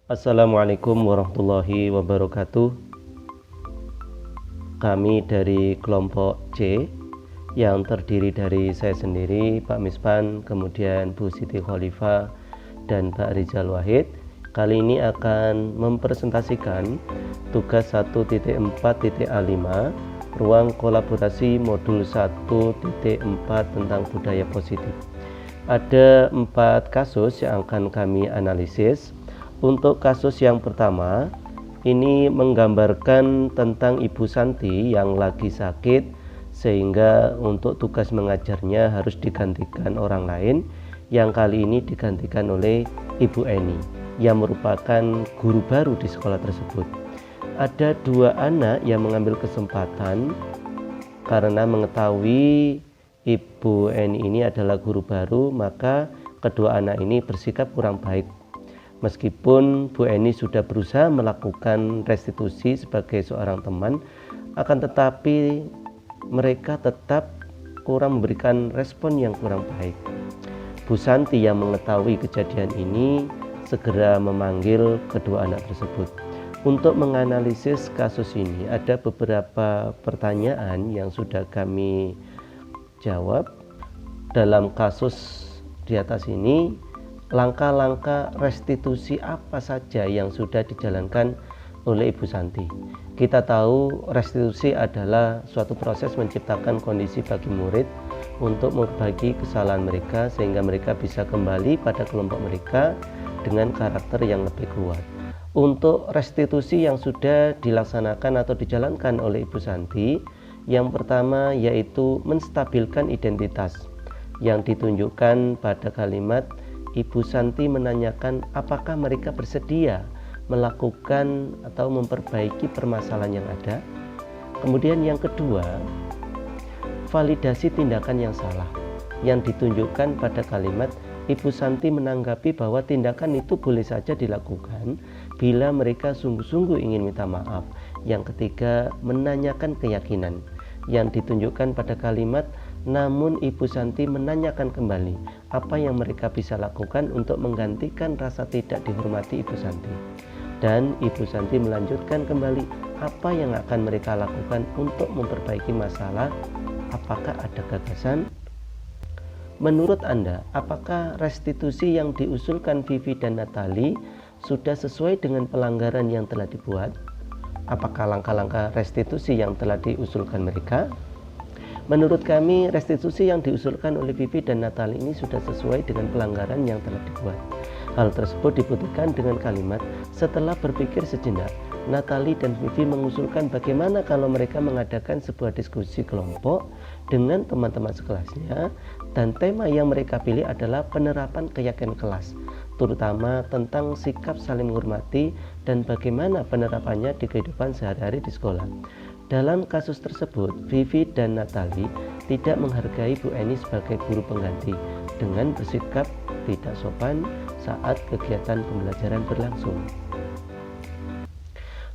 Assalamualaikum warahmatullahi wabarakatuh. Kami dari kelompok C yang terdiri dari saya sendiri, Pak Mispan, kemudian Bu Siti Khalifah dan Pak Rizal Wahid, kali ini akan mempresentasikan tugas 1.4.A5 ruang kolaborasi modul 1.4 tentang budaya positif. Ada 4 kasus yang akan kami analisis. Untuk kasus yang pertama, ini menggambarkan tentang Ibu Santi yang lagi sakit sehingga untuk tugas mengajarnya harus digantikan orang lain, yang kali ini digantikan oleh Ibu Eni yang merupakan guru baru di sekolah tersebut. Ada 2 anak yang mengambil kesempatan karena mengetahui Ibu Eni ini adalah guru baru, maka kedua anak ini bersikap kurang baik. Meskipun Bu Eni sudah berusaha melakukan restitusi sebagai seorang teman, akan tetapi mereka tetap kurang memberikan respon yang kurang baik. Bu Santi yang mengetahui kejadian ini segera memanggil kedua anak tersebut. Untuk menganalisis kasus ini ada beberapa pertanyaan yang sudah kami jawab. Dalam kasus di atas ini, langkah-langkah restitusi apa saja yang sudah dijalankan oleh Ibu Santi. Kita tahu restitusi adalah suatu proses menciptakan kondisi bagi murid untuk memperbaiki kesalahan mereka sehingga mereka bisa kembali pada kelompok mereka dengan karakter yang lebih kuat. Untuk restitusi yang sudah dilaksanakan atau dijalankan oleh Ibu Santi, yang pertama yaitu menstabilkan identitas yang ditunjukkan pada kalimat Ibu Santi menanyakan apakah mereka bersedia melakukan atau memperbaiki permasalahan yang ada. Kemudian yang kedua, validasi tindakan yang salah yang ditunjukkan pada kalimat Ibu Santi menanggapi bahwa tindakan itu boleh saja dilakukan bila mereka sungguh-sungguh ingin minta maaf. Yang ketiga, menanyakan keyakinan yang ditunjukkan pada kalimat namun Ibu Santi menanyakan kembali apa yang mereka bisa lakukan untuk menggantikan rasa tidak dihormati Ibu Santi. Dan Ibu Santi melanjutkan kembali apa yang akan mereka lakukan untuk memperbaiki masalah. Apakah ada gagasan? Menurut Anda, apakah restitusi yang diusulkan Vivi dan Natali sudah sesuai dengan pelanggaran yang telah dibuat? Apakah langkah-langkah restitusi yang telah diusulkan mereka? Menurut kami, restitusi yang diusulkan oleh Vivi dan Natali ini sudah sesuai dengan pelanggaran yang telah dibuat. Hal tersebut dibuktikan dengan kalimat, setelah berpikir sejenak, Natali dan Vivi mengusulkan bagaimana kalau mereka mengadakan sebuah diskusi kelompok dengan teman-teman sekelasnya, dan tema yang mereka pilih adalah penerapan keyakinan kelas, terutama tentang sikap saling menghormati dan bagaimana penerapannya di kehidupan sehari-hari di sekolah. Dalam kasus tersebut, Vivi dan Natali tidak menghargai Bu Eni sebagai guru pengganti dengan bersikap tidak sopan saat kegiatan pembelajaran berlangsung.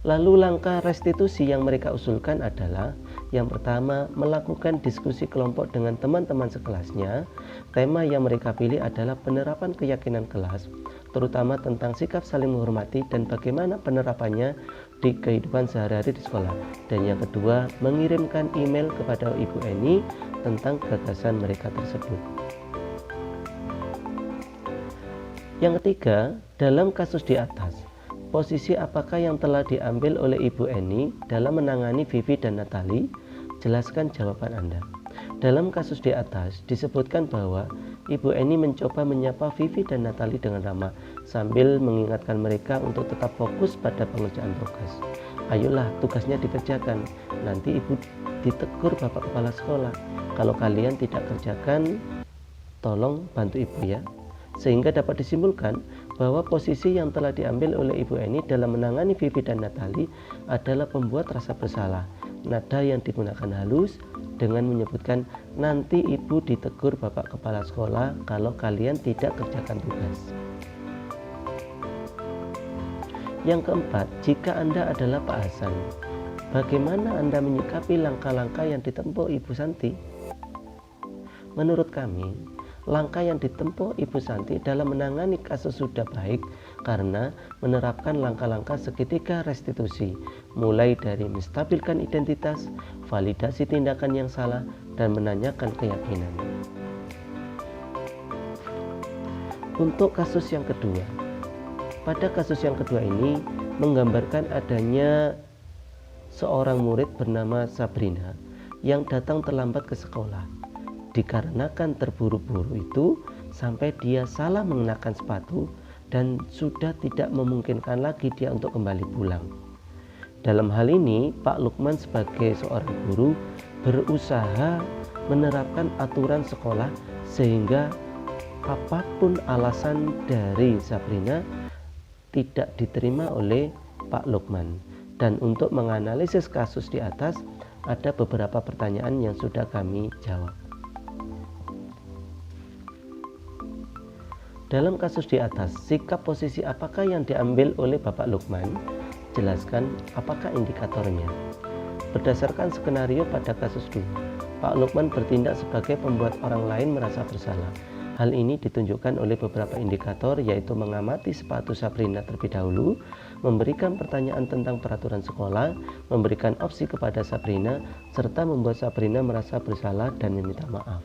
Lalu langkah restitusi yang mereka usulkan adalah yang pertama, melakukan diskusi kelompok dengan teman-teman sekelasnya. Tema yang mereka pilih adalah penerapan keyakinan kelas, terutama tentang sikap saling menghormati dan bagaimana penerapannya di kehidupan sehari-hari di sekolah. Dan yang kedua, mengirimkan email kepada Ibu Eni tentang gagasan mereka tersebut. Yang ketiga, dalam kasus di atas, posisi apakah yang telah diambil oleh Ibu Eni dalam menangani Vivi dan Natali? Jelaskan jawaban Anda. Dalam kasus di atas disebutkan bahwa Ibu Eni mencoba menyapa Vivi dan Natali dengan ramah sambil mengingatkan mereka untuk tetap fokus pada pengerjaan tugas. Ayolah, tugasnya dikerjakan. Nanti Ibu ditegur Bapak Kepala Sekolah. Kalau kalian tidak kerjakan, tolong bantu Ibu ya. Sehingga dapat disimpulkan bahwa posisi yang telah diambil oleh Ibu Eni dalam menangani Vivi dan Natali adalah pembuat rasa bersalah. Nada yang digunakan halus dengan menyebutkan nanti Ibu ditegur Bapak Kepala Sekolah kalau kalian tidak kerjakan tugas. Yang keempat, jika Anda adalah Pak Hasan, bagaimana Anda menyikapi langkah-langkah yang ditempuh Ibu Santi? Menurut kami, langkah yang ditempuh Ibu Santi dalam menangani kasus sudah baik, karena menerapkan langkah-langkah seketika restitusi, mulai dari menstabilkan identitas, validasi tindakan yang salah, dan menanyakan keyakinan. Untuk kasus yang kedua, pada kasus yang kedua ini menggambarkan adanya seorang murid bernama Sabrina yang datang terlambat ke sekolah. Dikarenakan terburu-buru itu sampai dia salah mengenakan sepatu dan sudah tidak memungkinkan lagi dia untuk kembali pulang. Dalam hal ini, Pak Lukman sebagai seorang guru berusaha menerapkan aturan sekolah sehingga apapun alasan dari Sabrina tidak diterima oleh Pak Lukman. Dan untuk menganalisis kasus di atas, ada beberapa pertanyaan yang sudah kami jawab. Dalam kasus di atas, sikap posisi apakah yang diambil oleh Bapak Lukman? Jelaskan apakah indikatornya. Berdasarkan skenario pada kasus 2, Pak Lukman bertindak sebagai pembuat orang lain merasa bersalah. Hal ini ditunjukkan oleh beberapa indikator, yaitu mengamati sepatu Sabrina terlebih dahulu, memberikan pertanyaan tentang peraturan sekolah, memberikan opsi kepada Sabrina, serta membuat Sabrina merasa bersalah dan meminta maaf.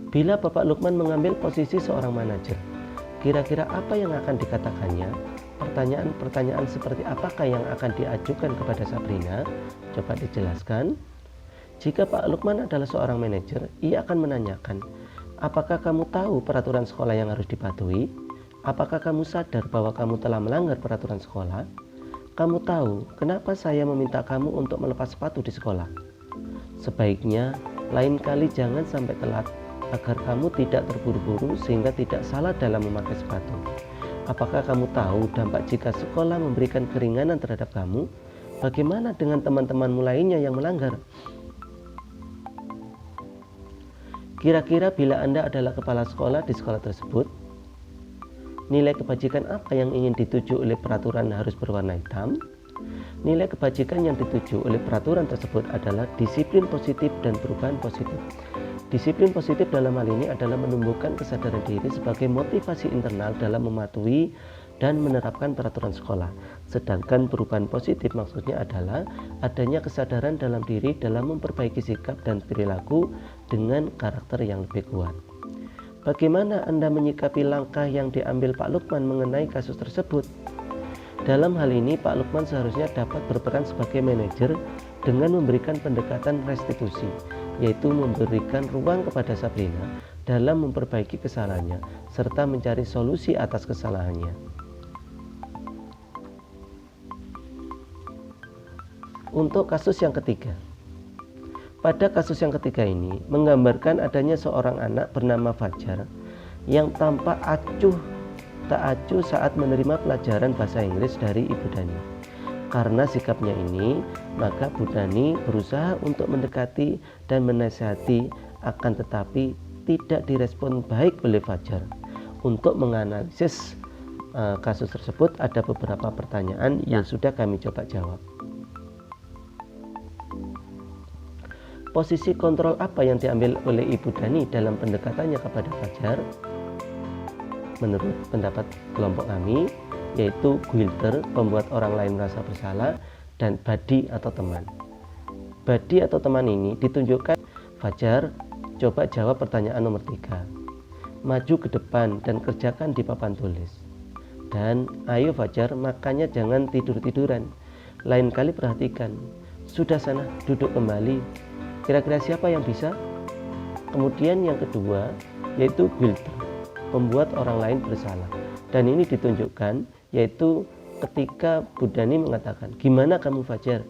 Bila Bapak Lukman mengambil posisi seorang manajer, kira-kira apa yang akan dikatakannya? Pertanyaan-pertanyaan seperti apakah yang akan diajukan kepada Sabrina? Coba dijelaskan. Jika Pak Lukman adalah seorang manajer, ia akan menanyakan, apakah kamu tahu peraturan sekolah yang harus dipatuhi? Apakah kamu sadar bahwa kamu telah melanggar peraturan sekolah? Kamu tahu kenapa saya meminta kamu untuk melepas sepatu di sekolah? Sebaiknya lain kali jangan sampai telat, agar kamu tidak terburu-buru sehingga tidak salah dalam memakai sepatu. Apakah kamu tahu dampak jika sekolah memberikan keringanan terhadap kamu? Bagaimana dengan teman-temanmu lainnya yang melanggar? Kira-kira bila Anda adalah kepala sekolah di sekolah tersebut, nilai kebajikan apa yang ingin dituju oleh peraturan harus berwarna hitam? Nilai kebajikan yang dituju oleh peraturan tersebut adalah disiplin positif dan perubahan positif. Disiplin positif dalam hal ini adalah menumbuhkan kesadaran diri sebagai motivasi internal dalam mematuhi dan menerapkan peraturan sekolah. Sedangkan perubahan positif maksudnya adalah adanya kesadaran dalam diri dalam memperbaiki sikap dan perilaku dengan karakter yang lebih kuat. Bagaimana Anda menyikapi langkah yang diambil Pak Lukman mengenai kasus tersebut? Dalam hal ini, Pak Lukman seharusnya dapat berperan sebagai manajer dengan memberikan pendekatan restitusi, yaitu memberikan ruang kepada Sabrina dalam memperbaiki kesalahannya serta mencari solusi atas kesalahannya. Untuk kasus yang ketiga, pada kasus yang ketiga ini menggambarkan adanya seorang anak bernama Fajar yang tampak acuh tak acuh saat menerima pelajaran bahasa Inggris dari Ibu Dani. Karena sikapnya ini, maka Bu Dani berusaha untuk mendekati dan menasihati, akan tetapi tidak direspon baik oleh Fajar. Untuk menganalisis kasus tersebut, ada beberapa pertanyaan yang sudah kami coba jawab. Posisi kontrol apa yang diambil oleh Ibu Dani dalam pendekatannya kepada Fajar? Menurut pendapat kelompok kami, yaitu Guilter, pembuat orang lain merasa bersalah, dan Buddy atau teman. Buddy atau teman ini ditunjukkan Fajar, coba jawab pertanyaan nomor 3. Maju ke depan dan kerjakan di papan tulis. Dan ayo Fajar, makanya jangan tidur-tiduran. Lain kali perhatikan. Sudah sana, duduk kembali. Kira-kira siapa yang bisa? Kemudian yang kedua, yaitu Guilter, membuat orang lain bersalah. Dan ini ditunjukkan yaitu ketika Bu Dani mengatakan, gimana kamu Fajar?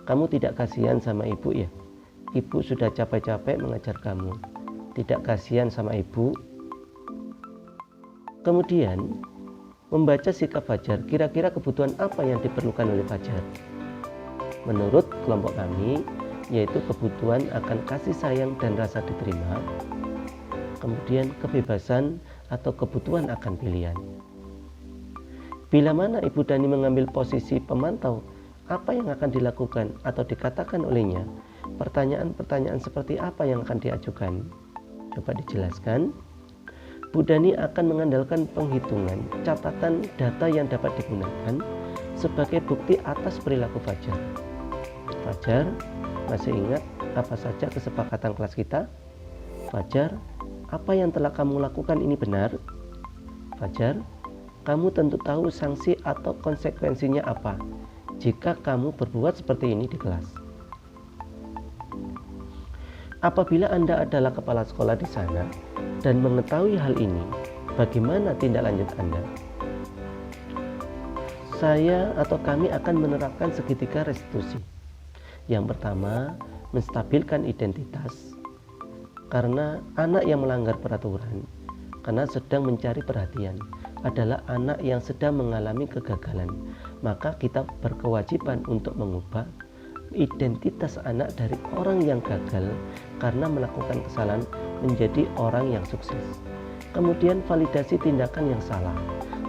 Kamu tidak kasihan sama ibu ya? Ibu sudah capek-capek mengajar kamu. Tidak kasihan sama ibu? Kemudian membaca sikap Fajar, kira-kira kebutuhan apa yang diperlukan oleh Fajar? Menurut kelompok kami, yaitu kebutuhan akan kasih sayang dan rasa diterima, kemudian kebebasan atau kebutuhan akan pilihan. Bila mana Ibu Dani mengambil posisi pemantau, apa yang akan dilakukan atau dikatakan olehnya? Pertanyaan-pertanyaan seperti apa yang akan diajukan? Coba dijelaskan. Bu Dani akan mengandalkan penghitungan catatan data yang dapat digunakan sebagai bukti atas perilaku Fajar. Fajar, masih ingat apa saja kesepakatan kelas kita? Fajar, apa yang telah kamu lakukan ini benar? Fajar, kamu tentu tahu sanksi atau konsekuensinya apa jika kamu berbuat seperti ini di kelas. Apabila Anda adalah kepala sekolah di sana dan mengetahui hal ini, bagaimana tindak lanjut Anda? Saya atau kami akan menerapkan segitiga restitusi. Yang pertama, menstabilkan identitas, karena anak yang melanggar peraturan karena sedang mencari perhatian adalah anak yang sedang mengalami kegagalan, maka kita berkewajiban untuk mengubah identitas anak dari orang yang gagal karena melakukan kesalahan menjadi orang yang sukses. Kemudian validasi tindakan yang salah.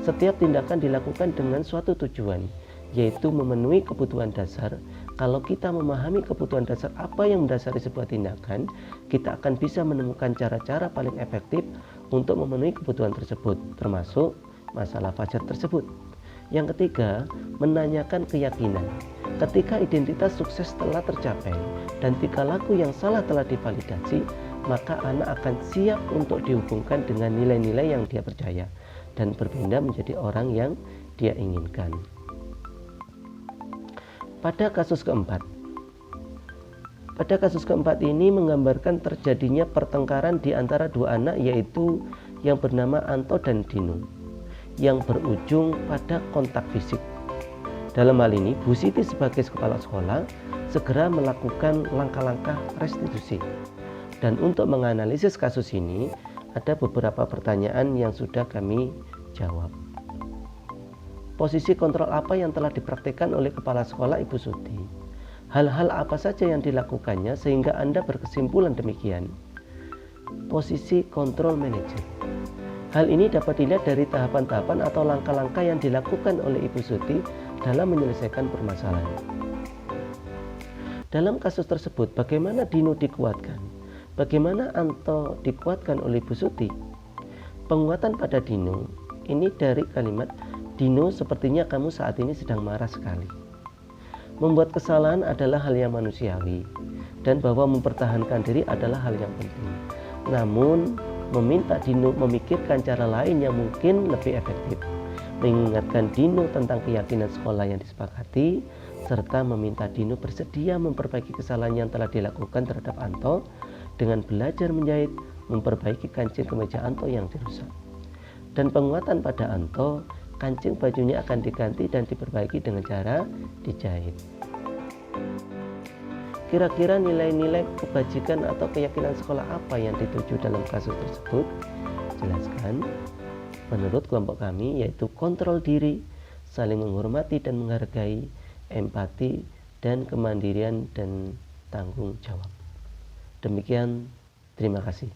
Setiap tindakan dilakukan dengan suatu tujuan, yaitu memenuhi kebutuhan dasar. Kalau kita memahami kebutuhan dasar apa yang mendasari sebuah tindakan, kita akan bisa menemukan cara-cara paling efektif untuk memenuhi kebutuhan tersebut, termasuk masalah Fajar tersebut. Yang ketiga, menanyakan keyakinan. Ketika identitas sukses telah tercapai dan tingkah-laku yang salah telah divalidasi, maka anak akan siap untuk dihubungkan dengan nilai-nilai yang dia percaya dan berpindah menjadi orang yang dia inginkan. Pada kasus keempat ini menggambarkan terjadinya pertengkaran di antara dua anak, yaitu yang bernama Anto dan Dino, yang berujung pada kontak fisik. Dalam hal ini, Bu Siti sebagai kepala sekolah segera melakukan langkah-langkah restitusi. Dan untuk menganalisis kasus ini, ada beberapa pertanyaan yang sudah kami jawab. Posisi kontrol apa yang telah dipraktikkan oleh kepala sekolah Ibu Suti? Hal-hal apa saja yang dilakukannya sehingga Anda berkesimpulan demikian? Posisi kontrol manajer. Hal ini dapat dilihat dari tahapan-tahapan atau langkah-langkah yang dilakukan oleh Ibu Suti dalam menyelesaikan permasalahan. Dalam kasus tersebut, bagaimana Dino dikuatkan? Bagaimana Anto dikuatkan oleh Ibu Suti? Penguatan pada Dino ini dari kalimat, Dino, sepertinya kamu saat ini sedang marah sekali. Membuat kesalahan adalah hal yang manusiawi, dan bahwa mempertahankan diri adalah hal yang penting. Namun, meminta Dino memikirkan cara lain yang mungkin lebih efektif, mengingatkan Dino tentang keyakinan sekolah yang disepakati, serta meminta Dino bersedia memperbaiki kesalahan yang telah dilakukan terhadap Anto dengan belajar menjahit, memperbaiki kancing kemeja Anto yang dirusak. Dan penguatan pada Anto, kancing bajunya akan diganti dan diperbaiki dengan cara dijahit. Kira-kira nilai-nilai kebajikan atau keyakinan sekolah apa yang dituju dalam kasus tersebut? Jelaskan. Menurut kelompok kami, yaitu kontrol diri, saling menghormati dan menghargai, empati, dan kemandirian dan tanggung jawab. Demikian, terima kasih.